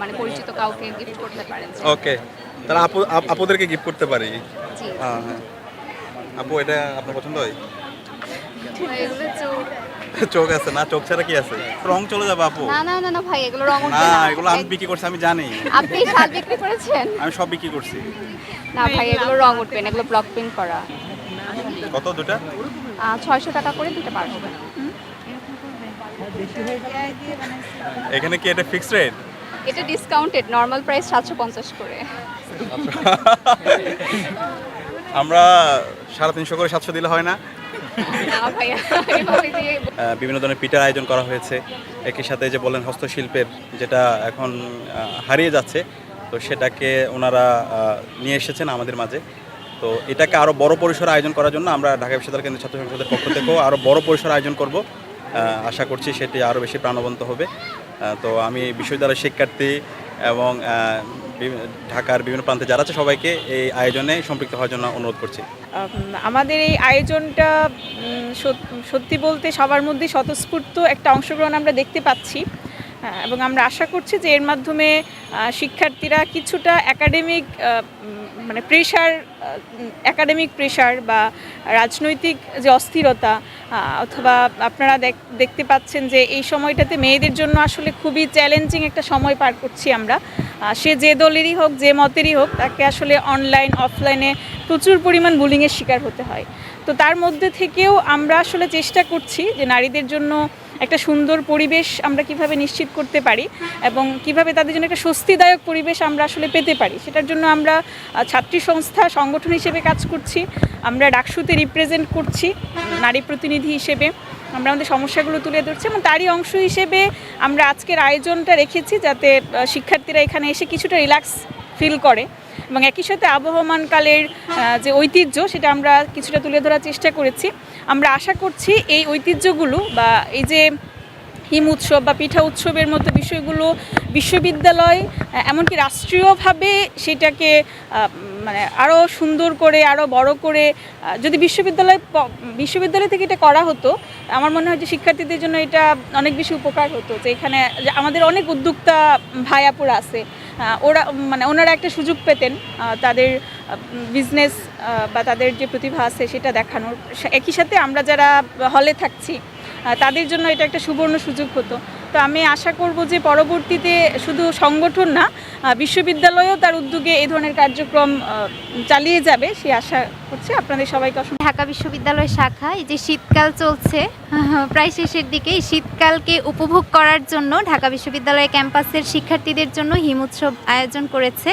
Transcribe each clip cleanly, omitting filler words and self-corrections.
মানে পরিচিত কাউকে গিফট করতে পারেন। ওকে, তাহলে আপুদেরকে গিফট করতে পারি। জি। হ্যাঁ হ্যাঁ, আপু এটা আপনার পছন্দ হয়? এগুলো চোখ। চোখ আছে না, চোখ ছাড়া কি আছে? রং চলে যাবে আপু। না না না না ভাই, এগুলো রং না উঠবে না। এগুলো আমি বিক্রি করছি, আমি জানি। আপনি শাল বিক্রি করেছেন? আমি সব বিক্রি করছি। না ভাই, এগুলো রং উঠবে না, এগুলো ব্লক প্রিন্ট করা। কত দুটা? 600 টাকা করে দুটো পার হবে। এখানে কি এটা ফিক্সড রেট? এটা ডিসকাউন্টেড, নরমাল প্রাইস 750 করে। আমরা 350 করে 700 দিলে হয় না? না ভাইয়া, এভাবে দিয়ে বিভিন্ন ধরনের পিঠার আয়োজন করা হয়েছে। একই সাথে যে বললেন হস্তশিল্পের যেটা এখন হারিয়ে যাচ্ছে, তো সেটাকে ওনারা নিয়ে এসেছেন আমাদের মাঝে। তো এটাকে আরও বড় পরিসরে আয়োজন করার জন্য আমরা ঢাকা বিশ্ববিদ্যালয় কেন্দ্রীয় ছাত্র সংসদের পক্ষ থেকেও আরও বড় পরিসরে আয়োজন করব। আশা করছি সেটি আরও বেশি প্রাণবন্ত হবে। তো আমি বিশ্ববিদ্যালয়ের শিক্ষার্থী এবং ঢাকার বিভিন্ন প্রান্তে যারা আছে সবাইকে এই আয়োজনে সম্পৃক্ত হওয়ার জন্য অনুরোধ করছি। আমাদের এই আয়োজনটা সত্যি বলতে সবার মধ্যে স্বতঃস্ফূর্ত একটা অংশগ্রহণ আমরা দেখতে পাচ্ছি, এবং আমরা আশা করছি যে এর মাধ্যমে শিক্ষার্থীরা কিছুটা একাডেমিক প্রেশার বা রাজনৈতিক যে অস্থিরতা, অথবা আপনারা দেখতে পাচ্ছেন যে এই সময়টাতে মেয়েদের জন্য আসলে খুবই চ্যালেঞ্জিং একটা সময় পার করছি আমরা। সে যে দলেরই হোক, যে মতেরই হোক, তাকে আসলে অনলাইন অফলাইনে প্রচুর পরিমাণ বুলিংয়ের শিকার হতে হয়। তো তার মধ্যে থেকেও আমরা আসলে চেষ্টা করছি যে নারীদের জন্য একটা সুন্দর পরিবেশ আমরা কিভাবে নিশ্চিত করতে পারি এবং কিভাবে তাদের জন্য একটা স্বস্তিদায়ক পরিবেশ আমরা আসলে পেতে পারি, সেটার জন্য আমরা ছাত্রী সংস্থা সংগঠন হিসেবে কাজ করছি। আমরা ডাকসুতে রিপ্রেজেন্ট করছি নারী প্রতিনিধি হিসেবে, আমরা আমাদের সমস্যাগুলো তুলে ধরছি, এবং তারই অংশ হিসেবে আমরা আজকের আয়োজনটা রেখেছি যাতে শিক্ষার্থীরা এখানে এসে কিছুটা রিল্যাক্স ফিল করে, এবং একই সাথে আবহমানকালের যে ঐতিহ্য সেটা আমরা কিছুটা তুলে ধরার চেষ্টা করেছি। আমরা আশা করছি এই ঐতিহ্যগুলো বা এই যে হিম উৎসব বা পিঠা উৎসবের মতো বিষয়গুলো বিশ্ববিদ্যালয় এমনকি রাষ্ট্রীয়ভাবে সেটাকে মানে আরও সুন্দর করে আরও বড় করে যদি বিশ্ববিদ্যালয় থেকে এটা করা হতো, আমার মনে হয় যে শিক্ষার্থীদের জন্য এটা অনেক বেশি উপকার হতো। যে এখানে আমাদের অনেক উদ্যোক্তা ভাইয়াপুরা আছে, ওনারা একটা সুযোগ পেতেন তাদের বিজনেস বা তাদের যে প্রতিভা আছে সেটা দেখানোর। একই সাথে আমরা যারা হলে থাকছি তাদের জন্য এটা একটা সুবর্ণ সুযোগ হতো। তো আমি আশা করব যে পরবর্তীতে শুধু সংগঠন না, বিশ্ববিদ্যালয়ও তার উদ্যোগে এই ধরনের কার্যক্রম চালিয়ে যাবে, সেই আশা করছি। আপনাদের সবাইকে অসংখ্য। ঢাকা বিশ্ববিদ্যালয় শাখা, এই যে শীতকাল চলছে প্রায় শেষের দিকে, এই শীতকালকে উপভোগ করার জন্য ঢাকা বিশ্ববিদ্যালয় ক্যাম্পাসের শিক্ষার্থীদের জন্য হিম উৎসব আয়োজন করেছে।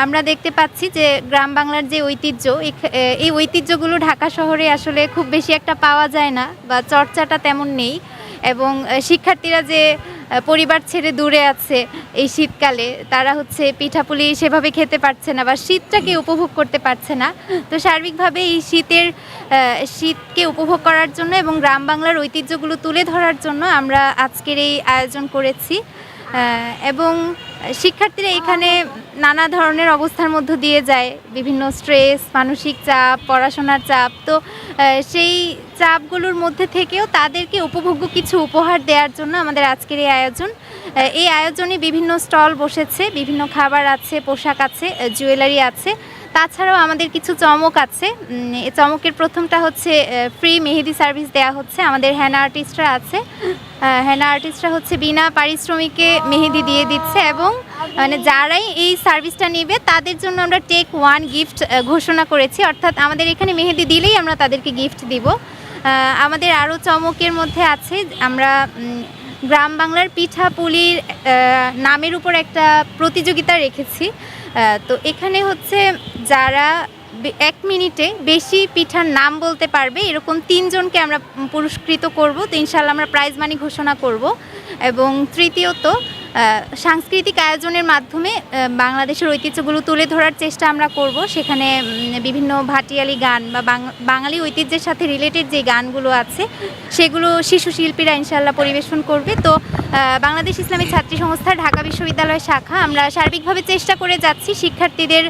আমরা দেখতে পাচ্ছি যে গ্রাম বাংলার যে ঐতিহ্য, এই ঐতিহ্যগুলো ঢাকা শহরে আসলে খুব বেশি একটা পাওয়া যায় না বা চর্চাটা তেমন নেই, এবং শিক্ষার্থীরা যে পরিবার ছেড়ে দূরে আছে এই শীতকালে, তারা হচ্ছে পিঠাপুলি সেভাবে খেতে পারছে না বা শীতটাকে উপভোগ করতে পারছে না। তো সার্বিকভাবে এই শীতকে উপভোগ করার জন্য এবং গ্রাম বাংলার ঐতিহ্যগুলো তুলে ধরার জন্য আমরা আজকের এই আয়োজন করেছি, এবং শিক্ষার্থীরা এখানে নানা ধরনের অবস্থার মধ্য দিয়ে যায়, বিভিন্ন স্ট্রেস, মানসিক চাপ, পড়াশোনার চাপ। তো সেই চাপগুলোর মধ্যে থেকেও তাদেরকে উপভোগ্য কিছু উপহার দেওয়ার জন্য আমাদের আজকের এই আয়োজন। এই আয়োজনে বিভিন্ন স্টল বসেছে, বিভিন্ন খাবার আছে, পোশাক আছে, জুয়েলারি আছে, তাছাড়াও আমাদের কিছু চমক আছে। এই চমকের প্রথমটা হচ্ছে ফ্রি মেহেদি সার্ভিস দেওয়া হচ্ছে। আমাদের হেনা আর্টিস্টরা আছে, হেনা আর্টিস্টরা হচ্ছে বিনা পারিশ্রমিকে মেহেদি দিয়ে দিচ্ছে, এবং মানে যারাই এই সার্ভিসটা নেবে তাদের জন্য আমরা টেক ওয়ান গিফট ঘোষণা করেছি, অর্থাৎ আমাদের এখানে মেহেদি দিলেই আমরা তাদেরকে গিফট দিব। আমাদের আরও চমকের মধ্যে আছে, আমরা গ্রাম বাংলার পিঠাপুলির নামের উপর একটা প্রতিযোগিতা রেখেছি। তো এখানে হচ্ছে যারা 1 মিনিটে বেশি পিঠার নাম বলতে পারবে এরকম 3 জনকে আমরা পুরস্কৃত করব। তো ইনশাল্লাহ আমরা প্রাইজ মানি ঘোষণা করব। এবং তৃতীয়ত, সাংস্কৃতিক আয়োজনের মাধ্যমে বাংলাদেশের ঐতিহ্যগুলো তুলে ধরার চেষ্টা আমরা করব। সেখানে বিভিন্ন ভাটিয়ালি গান বা বাঙালি ঐতিহ্যের সাথে রিলেটেড যে গানগুলো আছে সেগুলো শিশু শিল্পীরা ইনশাল্লাহ পরিবেশন করবে। তো বাংলাদেশ ইসলামী ছাত্রী সংস্থার ঢাকা বিশ্ববিদ্যালয় শাখা আমরা সার্বিকভাবে চেষ্টা করে যাচ্ছি শিক্ষার্থীদের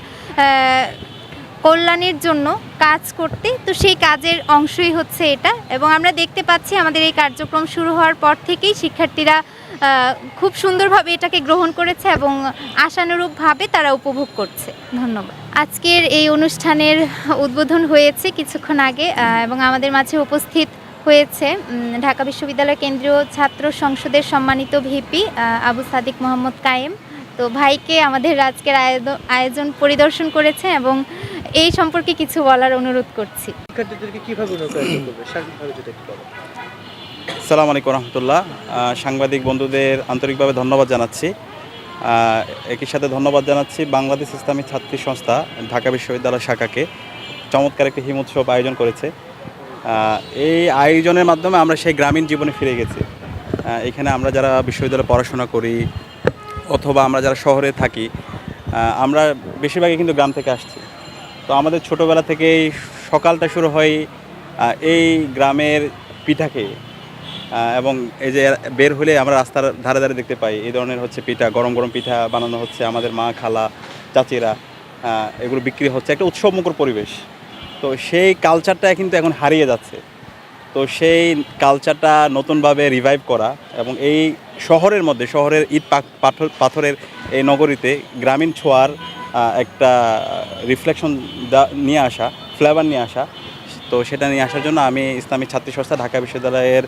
কল্যাণের জন্য কাজ করতে। তো সেই কাজের অংশই হচ্ছে এটা, এবং আমরা দেখতে পাচ্ছি আমাদের এই কার্যক্রম শুরু হওয়ার পর থেকেই শিক্ষার্থীরা খুব সুন্দরভাবে এটাকে গ্রহণ করেছে এবং আশানুরূপভাবে তারা উপভোগ করছে। ধন্যবাদ। আজকের এই অনুষ্ঠানের উদ্বোধন হয়েছে কিছুক্ষণ আগে, এবং আমাদের মাঝে উপস্থিত হয়েছে ঢাকা বিশ্ববিদ্যালয় কেন্দ্রীয় ছাত্র সংসদের সম্মানিত ভিপি আবু সাদিক মোহাম্মদ কায়েম। তো ভাইকে আমাদের আজকের আয়োজন পরিদর্শন করেছে এবং এই সম্পর্কে কিছু বলার অনুরোধ করছি। শিক্ষার্থীদেরকে কিভাবে অনুপ্রাণিত করবে সার্বিকভাবে যদি একটু বলো। আসসালামু আলাইকুম রহমতুল্লাহ। সাংবাদিক বন্ধুদের আন্তরিকভাবে ধন্যবাদ জানাচ্ছি। একই সাথে ধন্যবাদ জানাচ্ছি বাংলাদেশ ইসলামী ছাত্রী সংস্থা ঢাকা বিশ্ববিদ্যালয় শাখাকে, চমৎকার একটি হিম উৎসব আয়োজন করেছে। এই আয়োজনের মাধ্যমে আমরা সেই গ্রামীণ জীবনে ফিরে গেছি। এখানে আমরা যারা বিশ্ববিদ্যালয়ে পড়াশোনা করি অথবা আমরা যারা শহরে থাকি, আমরা বেশিরভাগই কিন্তু গ্রাম থেকে আসছি। তো আমাদের ছোটোবেলা থেকেই সকালটা শুরু হয় এই গ্রামের পিঠা খেয়ে, এবং এই যে বের হলে আমরা রাস্তার ধারে ধারে দেখতে পাই এই ধরনের হচ্ছে পিঠা, গরম গরম পিঠা বানানো হচ্ছে, আমাদের মা খালা চাচিরা এগুলো বিক্রি হচ্ছে, একটা উৎসবমুখর পরিবেশ। তো সেই কালচারটা কিন্তু এখন হারিয়ে যাচ্ছে। তো সেই কালচারটা নতুনভাবে রিভাইভ করা এবং এই শহরের মধ্যে, শহরের ইট পাথরের এই নগরীতে গ্রামীণ ছোঁয়ার একটা রিফ্লেকশন নিয়ে আসা, ফ্লেভার নিয়ে আসা, তো সেটা নিয়ে আসার জন্য আমি ইসলামী ছাত্রী সংস্থা ঢাকা বিশ্ববিদ্যালয়ের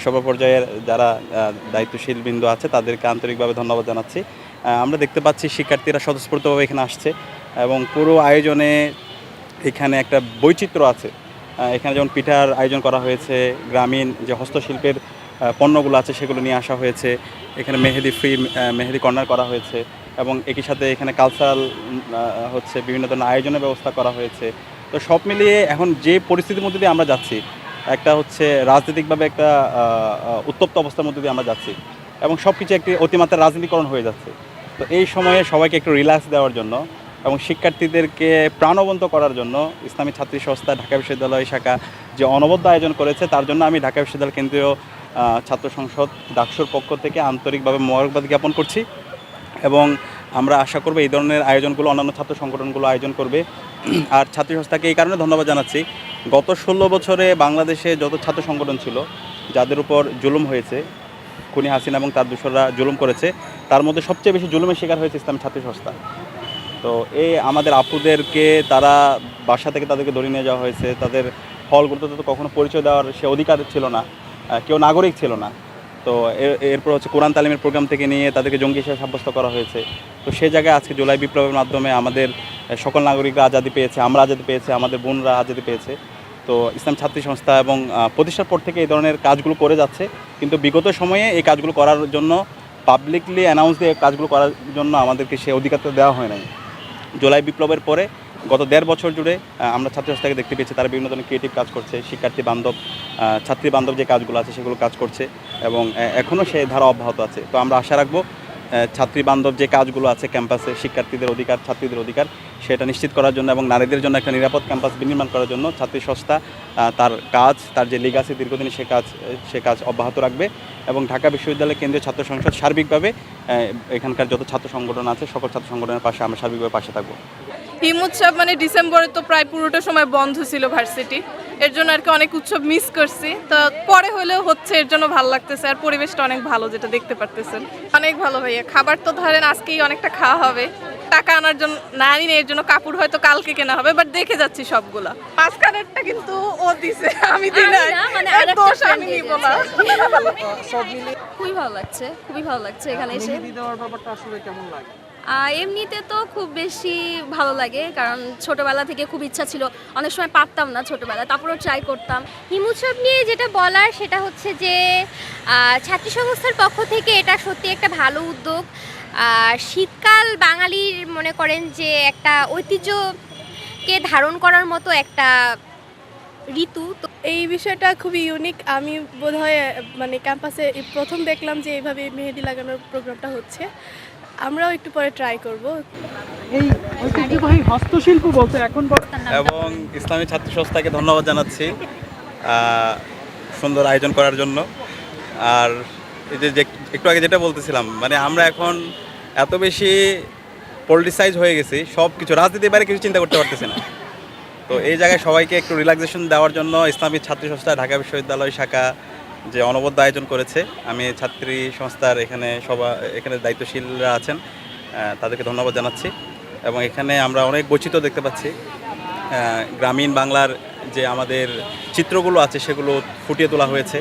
সর্বপর্যায়ের যারা দায়িত্বশীল বিন্দু আছে তাদেরকে আন্তরিকভাবে ধন্যবাদ জানাচ্ছি। আমরা দেখতে পাচ্ছি শিক্ষার্থীরা স্বতঃস্ফূর্তভাবে এখানে আসছে এবং পুরো আয়োজনে এখানে একটা বৈচিত্র্য আছে। এখানে যেমন পিঠার আয়োজন করা হয়েছে, গ্রামীণ যে হস্তশিল্পের পণ্যগুলো আছে সেগুলো নিয়ে আসা হয়েছে, এখানে মেহেদি কর্নার করা হয়েছে, এবং একই সাথে এখানে কালচারাল হচ্ছে বিভিন্ন ধরনের আয়োজনের ব্যবস্থা করা হয়েছে। তো সব মিলিয়ে এখন যে পরিস্থিতির মধ্যে দিয়ে আমরা যাচ্ছি, একটা হচ্ছে রাজনৈতিকভাবে একটা উত্তপ্ত অবস্থার মধ্যে দিয়ে আমরা যাচ্ছি এবং সব কিছু একটি অতিমাত্রা রাজনীতিকরণ হয়ে যাচ্ছে। তো এই সময়ে সবাইকে একটু রিল্যাক্স দেওয়ার জন্য এবং শিক্ষার্থীদেরকে প্রাণবন্ত করার জন্য ইসলামী ছাত্রী সংস্থা ঢাকা বিশ্ববিদ্যালয় শাখা যে অনবদ্য আয়োজন করেছে, তার জন্য আমি ঢাকা বিশ্ববিদ্যালয় কেন্দ্রীয় ছাত্র সংসদ ডাকসুর পক্ষ থেকে আন্তরিকভাবে মোবারকবাদ জ্ঞাপন করছি। এবং আমরা আশা করব এই ধরনের আয়োজনগুলো অন্যান্য ছাত্র সংগঠনগুলো আয়োজন করবে। আর ছাত্রী সংস্থাকে এই কারণে ধন্যবাদ জানাচ্ছি, গত 16 বছরে বাংলাদেশে যত ছাত্র সংগঠন ছিল যাদের উপর জুলুম হয়েছে, খুনি হাসিনা এবং তার দোসররা জুলুম করেছে, তার মধ্যে সবচেয়ে বেশি জুলুমের শিকার হয়েছে ইসলামী ছাত্রী সংস্থা। তো এই আমাদের আপুদেরকে তারা বাসা থেকে তাদেরকে ধরে নিয়ে যাওয়া হয়েছে, তাদের হলগুলোতে তো কখনো পরিচয় দেওয়ার সে অধিকার ছিল না, কেউ নাগরিক ছিল না। তো এরপর হচ্ছে কোরআন তালিমের প্রোগ্রাম থেকে নিয়ে তাদেরকে জঙ্গি হিসেবে সাব্যস্ত করা হয়েছে। তো সেই জায়গায় আজকে জুলাই বিপ্লবের মাধ্যমে আমাদের সকল নাগরিকরা আজাদি পেয়েছে, আমরা আজাদি পেয়েছে, আমাদের বোনরা আজাদি পেয়েছে। তো ইসলাম ছাত্রী সংস্থা এবং প্রতিষ্ঠার পর থেকে এই ধরনের কাজগুলো করে যাচ্ছে, কিন্তু বিগত সময়ে এই কাজগুলো করার জন্য পাবলিকলি অ্যানাউন্স দিয়ে কাজগুলো করার জন্য আমাদেরকে সেই অধিকারটা দেওয়া হয় নাই। জুলাই বিপ্লবের পরে গত 1.5 বছর জুড়ে আমরা ছাত্র সংস্থাকে দেখতে পেয়েছি তারা বিভিন্ন ধরনের ক্রিয়েটিভ কাজ করছে, শিক্ষার্থী বান্ধব ছাত্রী বান্ধব যে কাজগুলো আছে সেগুলো কাজ করছে এবং এখনও সেই ধারা অব্যাহত আছে। তো আমরা আশা রাখবো ছাত্রী বান্ধব যে কাজগুলো আছে ক্যাম্পাসে, শিক্ষার্থীদের অধিকার, ছাত্রীদের অধিকার, সেটা নিশ্চিত করার জন্য এবং নারীদের জন্য একটা নিরাপদ ক্যাম্পাস বিনির্মাণ করার জন্য ছাত্রী সংস্থা তার কাজ, তার যে লিগাসি দীর্ঘদিন সে কাজ অব্যাহত রাখবে। এবং ঢাকা বিশ্ববিদ্যালয় কেন্দ্রীয় ছাত্র সংসদ সার্বিকভাবে এখানকার যত ছাত্র সংগঠন আছে সকল ছাত্র সংগঠনের পাশে আমরা সার্বিকভাবে পাশে থাকবো। হিম উৎসব মানে ডিসেম্বরে তো প্রায় পুরোটা সময় বন্ধ ছিল ভার্সিটি, এর জন্য আর কি অনেক উৎসব মিস করছি। তো পরে হলেও হচ্ছে, এর জন্য ভালো লাগতেছে, আর পরিবেশটা অনেক ভালো, যেটা দেখতে পারতেছেন অনেক ভালো। ভাইয়া খাবার তো ধরেন আজকেই অনেকটা খাওয়া হবে, টাকা আনার জন্য না আনি না, এর জন্য কাপড় হয়তো কালকে কেনা হবে, বাট দেখে যাচ্ছি সবগুলা। মাঝখানেরটা কিন্তু ও দিছে, আমি দিই না, মানে এর দোষ আমি নিব না। সব মিলে খুবই ভালো লাগছে, খুবই ভালো লাগছে এখানে এসে। মেহেদি দেওয়ার ব্যাপারটা আসলে কেমন লাগে? এমনিতে তো খুব বেশি ভালো লাগে, কারণ ছোটবেলা থেকে খুব ইচ্ছা ছিল, অনেক সময় পারতাম না ছোটবেলায়, তারপরেও ট্রাই করতাম। হিম উৎসব নিয়ে যেটা বলার সেটা হচ্ছে যে ছাত্রী সংস্থার পক্ষ থেকে এটা সত্যি একটা ভালো উদ্যোগ। শীতকাল বাঙালির মনে করেন যে একটা ঐতিহ্যকে ধারণ করার মতো একটা ঋতু। তো এই বিষয়টা খুবই ইউনিক। আমি বোধহয় মানে ক্যাম্পাসে প্রথম দেখলাম যে এইভাবে মেহেদি লাগানোর প্রোগ্রামটা হচ্ছে। আমরাও একটু পরে ট্রাই করব। এই ঐতিহ্যবাহী হস্তশিল্প বলতে এখন এবং ইসলামী ছাত্র সংস্থাকে ধন্যবাদ জানাচ্ছি সুন্দর আয়োজন করার জন্য। আর এই যে একটু আগে যেটা বলতেছিলাম, মানে আমরা এখন এত বেশি পলিটিসাইজ হয়ে গেছি, সব কিছু রাজনীতির বাইরে কিছু চিন্তা করতে পারতেছি না। তো এই জায়গায় সবাইকে একটু রিল্যাক্সেশন দেওয়ার জন্য ইসলামী ছাত্রী সংস্থা ঢাকা বিশ্ববিদ্যালয় শাখা যে অনবদ্য আয়োজন করেছে, আমি ছাত্রী সংস্থার এখানে দায়িত্বশীলরা আছেন, তাদেরকে ধন্যবাদ জানাচ্ছি। এবং এখানে আমরা অনেক বৈচিত্র্য দেখতে পাচ্ছি। গ্রামীণ বাংলার যে আমাদের চিত্রগুলো আছে সেগুলো ফুটিয়ে তোলা হয়েছে।